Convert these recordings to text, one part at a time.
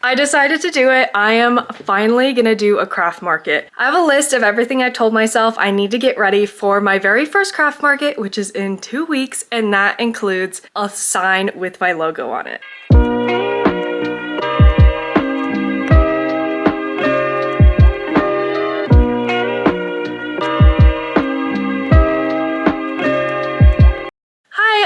I decided to do it. I am finally gonna do a craft market. I have a list of everything I told myself I need to get ready for my very first craft market, which is in 2 weeks, and that includes a sign with my logo on it.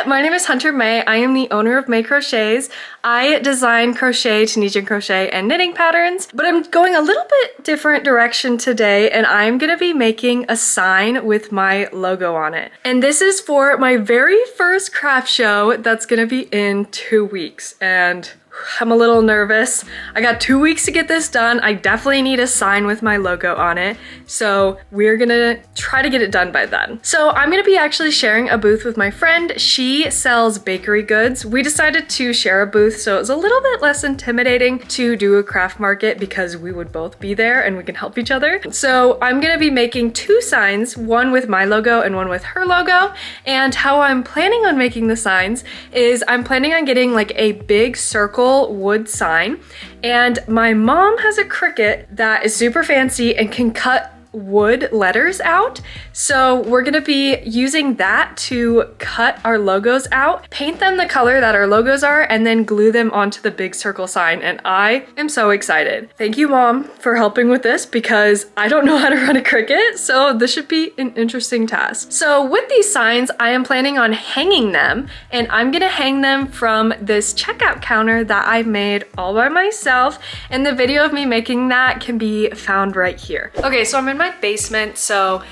My name is Hunter May. I am the owner of May Crochets. I design crochet, Tunisian crochet, and knitting patterns, but I'm going a little bit different direction today, and I'm gonna be making a sign with my logo on it. And this is for my very first craft show that's gonna be in 2 weeks, and I'm a little nervous. I got 2 weeks to get this done. I definitely need a sign with my logo on it. So we're gonna try to get it done by then. So I'm gonna be actually sharing a booth with my friend. She sells bakery goods. We decided to share a booth so it was a little bit less intimidating to do a craft market because we would both be there and we can help each other. So I'm gonna be making 2 signs, one with my logo and one with her logo. And how I'm planning on making the signs is I'm planning on getting like a big circle wood sign, and my mom has a Cricut that is super fancy and can cut wood letters out. So we're gonna be using that to cut our logos out, paint them the color that our logos are, and then glue them onto the big circle sign. And I am so excited. Thank you, Mom, for helping with this because I don't know how to run a Cricut, so this should be an interesting task. So with these signs, I am planning on hanging them, and I'm gonna hang them from this checkout counter that I made all by myself, and the video of me making that can be found right here. Okay, so I'm in my basement, so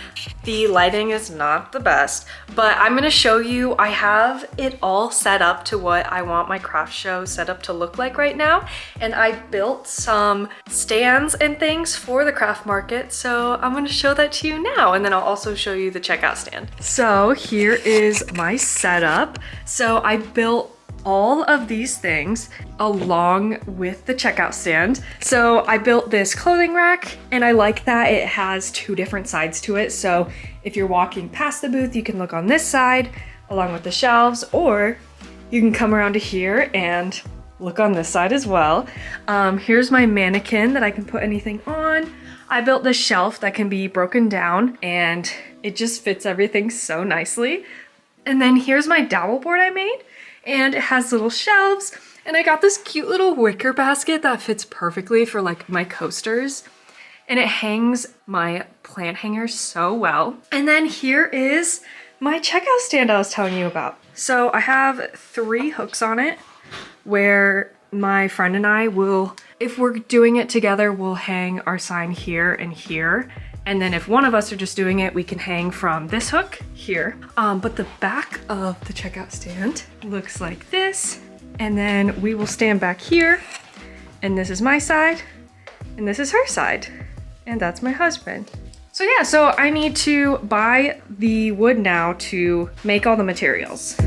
the lighting is not the best, but I'm gonna show you. I have it all set up to what I want my craft show set up to look like right now, and I built some stands and things for the craft market, so I'm gonna show that to you now, and then I'll also show you the checkout stand. So here is my setup. So I built all of these things along with the checkout stand. So I built this clothing rack, and I like that it has 2 different sides to it. So if you're walking past the booth, you can look on this side along with the shelves, or you can come around to here and look on this side as well. Here's my mannequin that I can put anything on. I built this shelf that can be broken down, and it just fits everything so nicely. And then here's my dowel board I made, and it has little shelves, and I got this cute little wicker basket that fits perfectly for like my coasters, and it hangs my plant hangers so well. And then here is my checkout stand I was telling you about. So I have 3 hooks on it where my friend and I will, if we're doing it together, we'll hang our sign here and here. And then if one of us are just doing it, we can hang from this hook here. But the back of the checkout stand looks like this. And then we will stand back here, and this is my side, and this is her side. And that's my husband. So yeah, so I need to buy the wood now to make all the materials.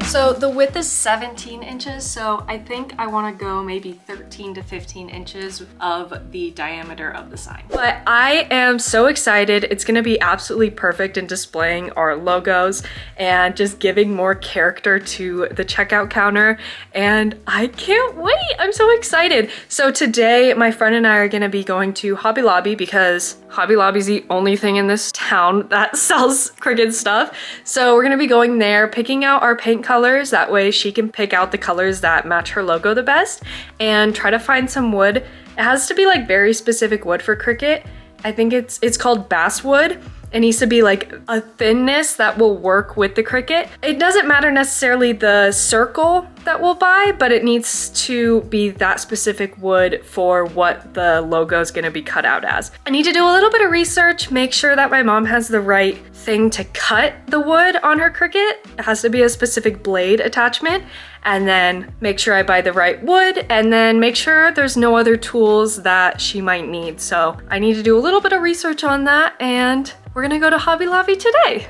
So the width is 17 inches, so I think I want to go maybe 13 to 15 inches of the diameter of the sign. But I am so excited. It's going to be absolutely perfect in displaying our logos and just giving more character to the checkout counter, and I can't wait. I'm so excited. So today my friend and I are going to be going to Hobby Lobby because Hobby Lobby's the only thing in this town that sells Cricut stuff. So we're going to be going there, picking out our paint colors. That way she can pick out the colors that match her logo the best and try to find some wood. It has to be like very specific wood for Cricut. I think it's called Basswood. It needs to be like a thinness that will work with the Cricut. It doesn't matter necessarily the circle that we'll buy, but it needs to be that specific wood for what the logo is going to be cut out as. I need to do a little bit of research, make sure that my mom has the right thing to cut the wood on her Cricut. It has to be a specific blade attachment, and then make sure I buy the right wood, and then make sure there's no other tools that she might need. So I need to do a little bit of research on that, and we're gonna go to Hobby Lobby today.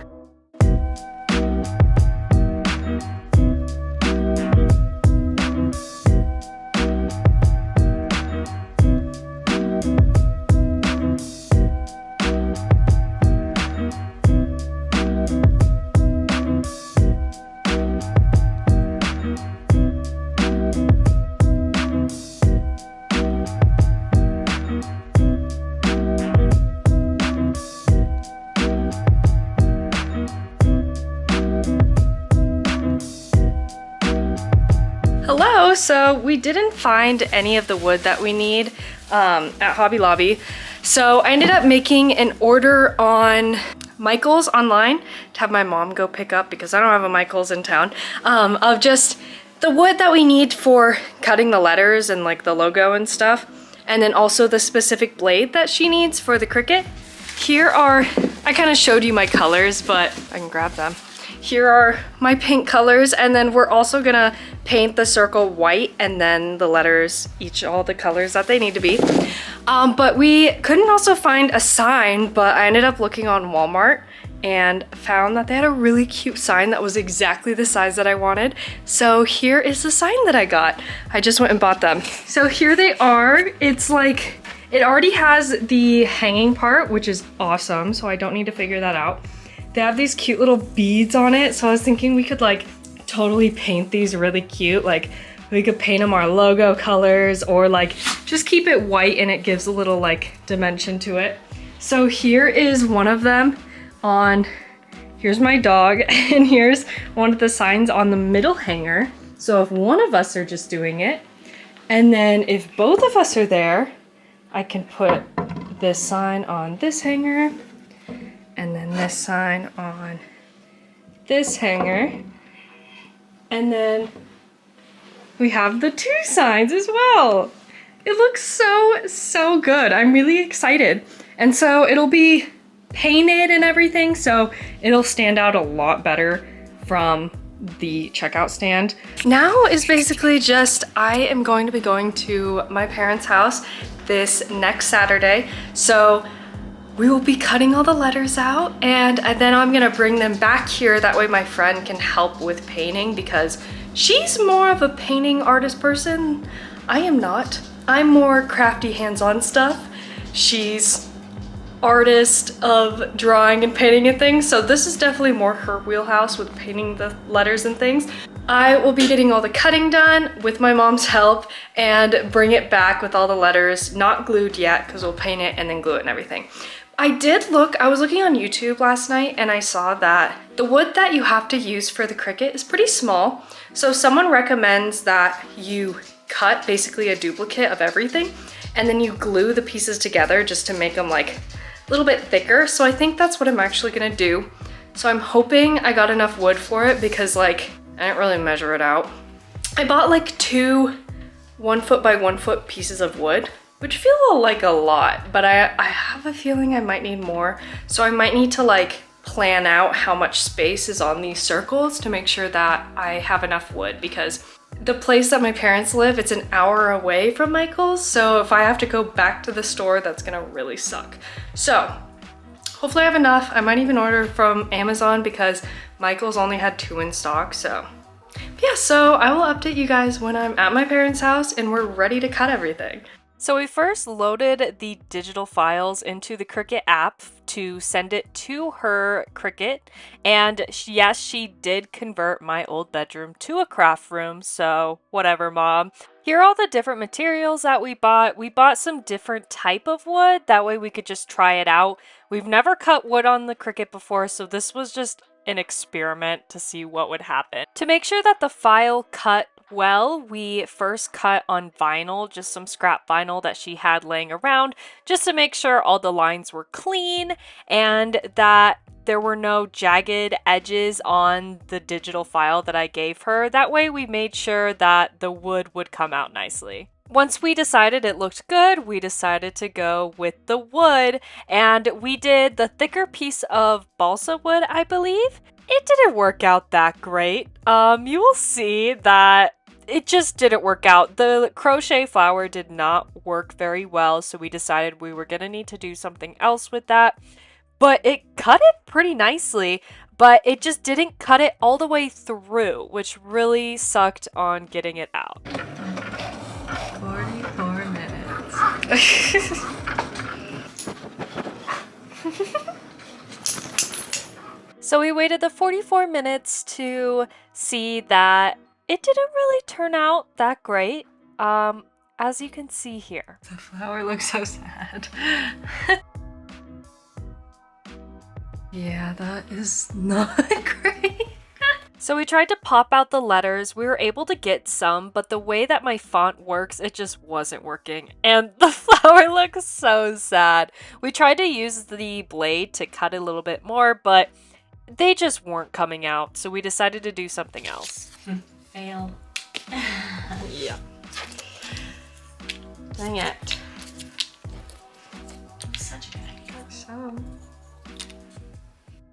so we didn't find any of the wood that we need at Hobby Lobby. So I ended up making an order on Michael's online to have my mom go pick up because I don't have a Michael's in town, of just the wood that we need for cutting the letters and like the logo and stuff. And then also the specific blade that she needs for the Cricut. Here are, I kind of showed you my colors, but I can grab them. Here are my paint colors, and then we're also gonna paint the circle white and then the letters, each all the colors that they need to be. But we couldn't also find a sign, but I ended up looking on Walmart and found that they had a really cute sign that was exactly the size that I wanted. So here is the sign that I got. I just went and bought them. So here they are. It's like, it already has the hanging part, which is awesome, so I don't need to figure that out. They have these cute little beads on it, so I was thinking we could like totally paint these really cute. Like we could paint them our logo colors or like just keep it white and it gives a little like dimension to it. So here is one of them on, here's my dog, and here's one of the signs on the middle hanger. So if one of us are just doing it, and then if both of us are there, I can put this sign on this hanger, and then this sign on this hanger. And then we have the two signs as well. It looks so good. I'm really excited. And so it'll be painted and everything, so it'll stand out a lot better from the checkout stand. Now is basically just, I am going to be going to my parents' house this next Saturday. So we will be cutting all the letters out, and then I'm gonna bring them back here. That way my friend can help with painting because she's more of a painting artist person. I am not. I'm more crafty hands-on stuff. She's artist of drawing and painting and things, so this is definitely more her wheelhouse with painting the letters and things. I will be getting all the cutting done with my mom's help and bring it back with all the letters, not glued yet because we'll paint it and then glue it and everything. I was looking on YouTube last night and I saw that the wood that you have to use for the Cricut is pretty small. So someone recommends that you cut basically a duplicate of everything and then you glue the pieces together just to make them like a little bit thicker. So I think that's what I'm actually gonna do. So I'm hoping I got enough wood for it because like, I didn't really measure it out. I bought like 2 1-foot by 1-foot pieces of wood, which feel like a lot, but I have a feeling I might need more. So I might need to like plan out how much space is on these circles to make sure that I have enough wood, because the place that my parents live, it's an hour away from Michael's. So if I have to go back to the store, that's gonna really suck. So hopefully I have enough. I might even order from Amazon because Michael's only had 2 in stock, so. But yeah, so I will update you guys when I'm at my parents' house and we're ready to cut everything. So we first loaded the digital files into the Cricut app to send it to her Cricut, and yes, she did convert my old bedroom to a craft room, so whatever, Mom. Here are all the different materials that we bought. We bought some different type of wood, that way we could just try it out. We've never cut wood on the Cricut before, so this was just an experiment to see what would happen. To make sure that the file cut well, we first cut on vinyl, just some scrap vinyl that she had laying around, just to make sure all the lines were clean and that there were no jagged edges on the digital file that I gave her. That way we made sure that the wood would come out nicely. Once we decided it looked good, we decided to go with the wood, and we did the thicker piece of balsa wood, I believe. It didn't work out that great. You will see that it just didn't work out. The crochet flower did not work very well, so we decided we were gonna need to do something else with that. But it cut it pretty nicely, but it just didn't cut it all the way through, which really sucked on getting it out. 44 minutes. So we waited the 44 minutes to see that it didn't really turn out that great, as you can see here. The flower looks so sad. Yeah, that is not great. So we tried to pop out the letters. We were able to get some, but the way that my font works, it just wasn't working. And the flower looks so sad. We tried to use the blade to cut a little bit more, but they just weren't coming out. So we decided to do something else. Fail. Yeah. Dang it. Such a good idea.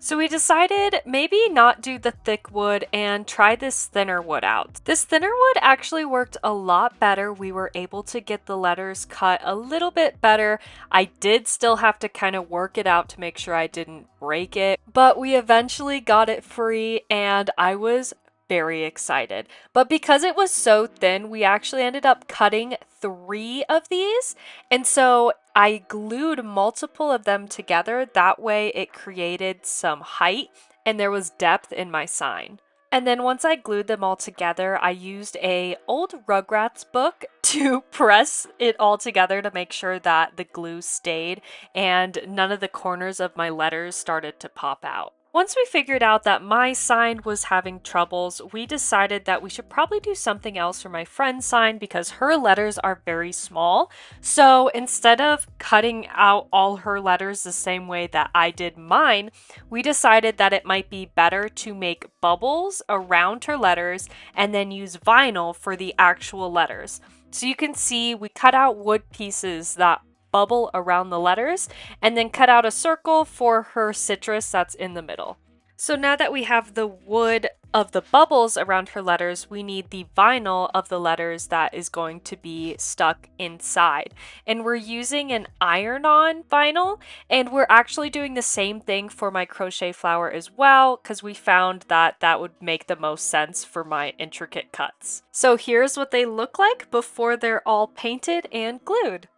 So we decided maybe not do the thick wood and try this thinner wood out. This thinner wood actually worked a lot better. We were able to get the letters cut a little bit better. I did still have to kind of work it out to make sure I didn't break it, but we eventually got it free and I was very excited. But because it was so thin, we actually ended up cutting 3 of these. And so I glued multiple of them together. That way it created some height and there was depth in my sign. And then once I glued them all together, I used a old Rugrats book to press it all together to make sure that the glue stayed and none of the corners of my letters started to pop out. Once we figured out that my sign was having troubles, we decided that we should probably do something else for my friend's sign because her letters are very small. So instead of cutting out all her letters the same way that I did mine, we decided that it might be better to make bubbles around her letters and then use vinyl for the actual letters. So you can see we cut out wood pieces that bubble around the letters and then cut out a circle for her citrus that's in the middle. So now that we have the wood of the bubbles around her letters, we need the vinyl of the letters that is going to be stuck inside. And we're using an iron-on vinyl, and we're actually doing the same thing for my crochet flower as well, because we found that that would make the most sense for my intricate cuts. So here's what they look like before they're all painted and glued.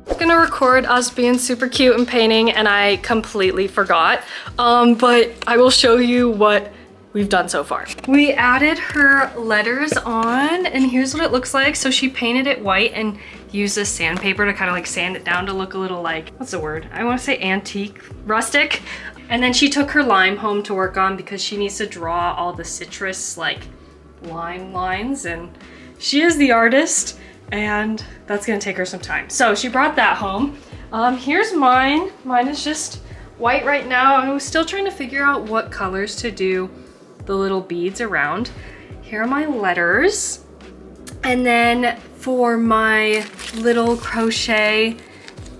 I'm gonna record us being super cute and painting and I completely forgot, but I will show you what we've done so far. We added her letters on and here's what it looks like. So she painted it white and used this sandpaper to kind of like sand it down to look a little like, what's the word? I want to say antique, rustic. And then she took her lime home to work on because she needs to draw all the citrus like lime lines, and she is the artist. And that's gonna take her some time. So she brought that home. Here's mine. Mine is just white right now. I was still trying to figure out what colors to do the little beads around. Here are my letters. And then for my little crochet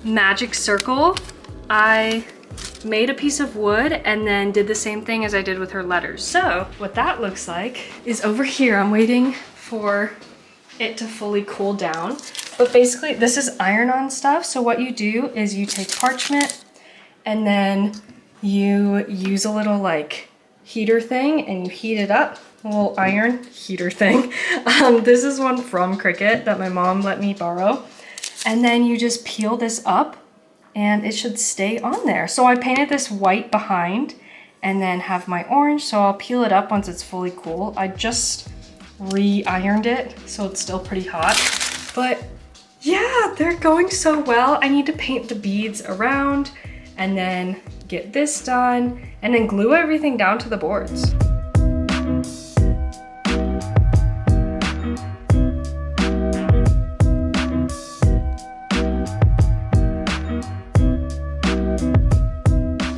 magic circle, I made a piece of wood and then did the same thing as I did with her letters. So what that looks like is over here. I'm waiting for it to fully cool down, but basically this is iron-on stuff. So what you do is you take parchment and then you use a little like heater thing and you heat it up, a little iron heater thing. This is one from Cricut that my mom let me borrow, and then you just peel this up and it should stay on there. So I painted this white behind and then have my orange, so I'll peel it up once it's fully cool. I just re-ironed it, so it's still pretty hot. But yeah, they're going so well. I need to paint the beads around and then get this done and then glue everything down to the boards.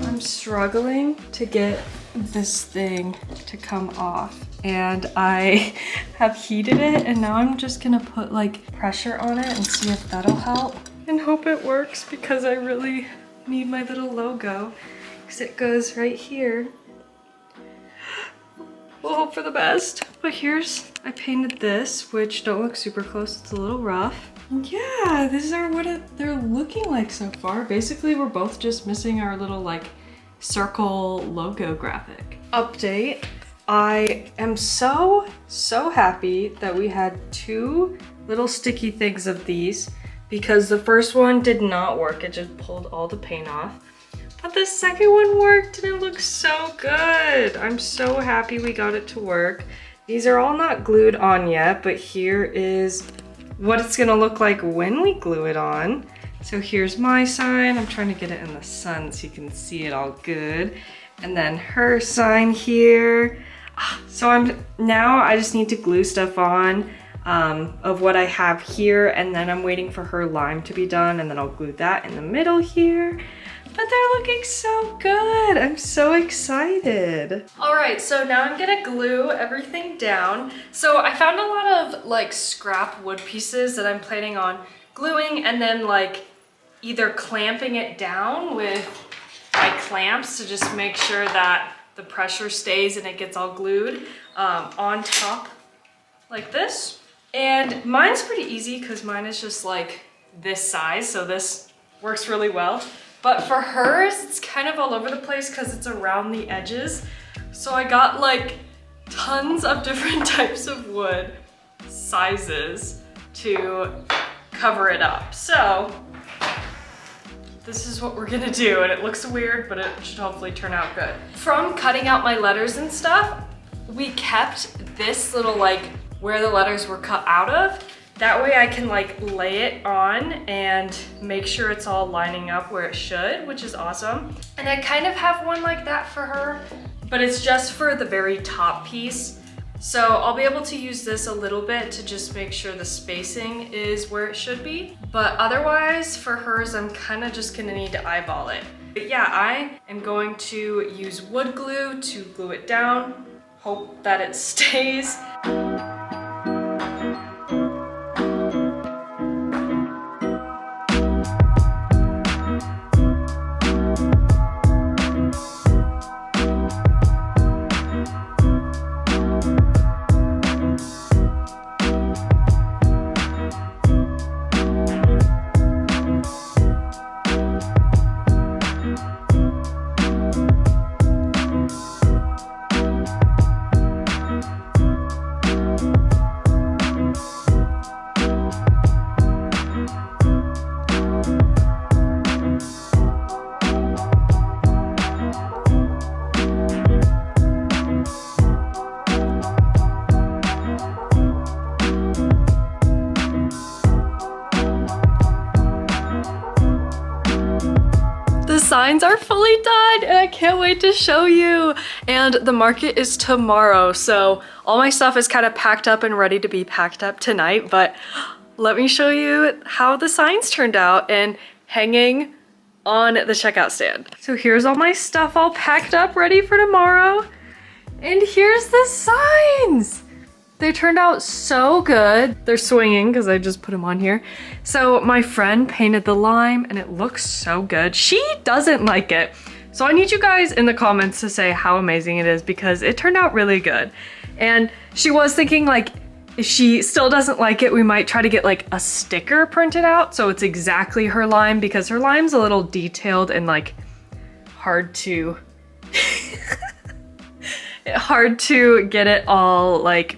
I'm struggling to get this thing to come off, and I have heated it, and now I'm just gonna put like pressure on it and see if that'll help and hope it works, because I really need my little logo because it goes right here. We'll hope for the best. But here's, I painted this, which don't look super close, it's a little rough. Yeah, these are what they're looking like so far. Basically, we're both just missing our little like circle logo graphic. Update, I am so happy that we had 2 little sticky things of these, because the first one did not work. It just pulled all the paint off. But the second one worked and it looks so good. I'm so happy we got it to work. These are all not glued on yet, but here is what it's gonna look like when we glue it on. So here's my sign. I'm trying to get it in the sun so you can see it all good. And then her sign here. So I just need to glue stuff on of what I have here, and then I'm waiting for her lime to be done, and then I'll glue that in the middle here. But they're looking so good. I'm so excited. All right, so now I'm gonna glue everything down. So I found a lot of like scrap wood pieces that I'm planning on gluing and then like either clamping it down with my clamps to just make sure that the pressure stays and it gets all glued on top like this. And mine's pretty easy because mine is just like this size, so this works really well. But for hers, it's kind of all over the place because it's around the edges. So I got like tons of different types of wood sizes to cover it up. So this is what we're gonna do, and it looks weird, but it should hopefully turn out good. From cutting out my letters and stuff, we kept this little like where the letters were cut out of. That way I can like lay it on and make sure it's all lining up where it should, which is awesome. And I kind of have one like that for her, but it's just for the very top piece. So I'll be able to use this a little bit to just make sure the spacing is where it should be. But otherwise for hers, I'm kind of just gonna need to eyeball it. But yeah, I am going to use wood glue to glue it down. Hope that it stays. Signs are fully done and I can't wait to show you. And the market is tomorrow, so all my stuff is kind of packed up and ready to be packed up tonight, but let me show you how the signs turned out and hanging on the checkout stand. So here's all my stuff all packed up ready for tomorrow, and here's the signs. They turned out so good. They're swinging because I just put them on here. So my friend painted the lime and it looks so good. She doesn't like it. So I need you guys in the comments to say how amazing it is because it turned out really good. And she was thinking like, if she still doesn't like it, we might try to get like a sticker printed out so it's exactly her lime, because her lime's a little detailed and like hard to get it all like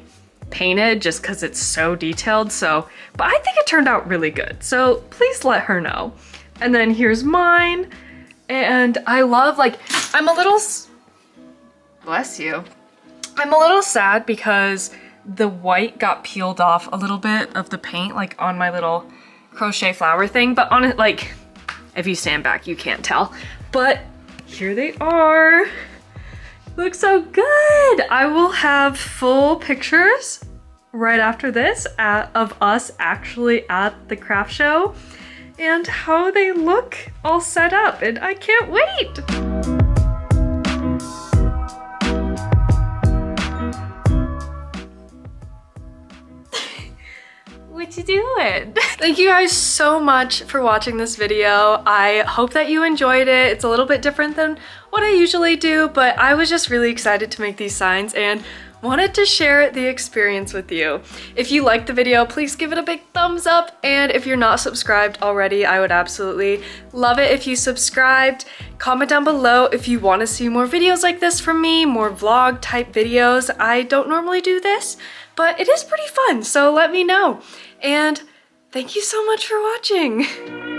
painted just because it's so detailed. So, but I think it turned out really good. So please let her know. And then here's mine. And I love, like, I'm a little, bless you. I'm a little sad because the white got peeled off a little bit of the paint, like on my little crochet flower thing, but on it, like, if you stand back, you can't tell. But here they are. Look so good. I will have full pictures right after this of us actually at the craft show and how they look all set up, and I can't wait. What you doing? Thank you guys so much for watching this video. I hope that you enjoyed it. It's a little bit different than what I usually do, but I was just really excited to make these signs and wanted to share the experience with you. If you liked the video, please give it a big thumbs up, and if you're not subscribed already, I would absolutely love it if you subscribed. Comment down below if you want to see more videos like this from me, more vlog type videos. I don't normally do this, but it is pretty fun, so let me know. And thank you so much for watching.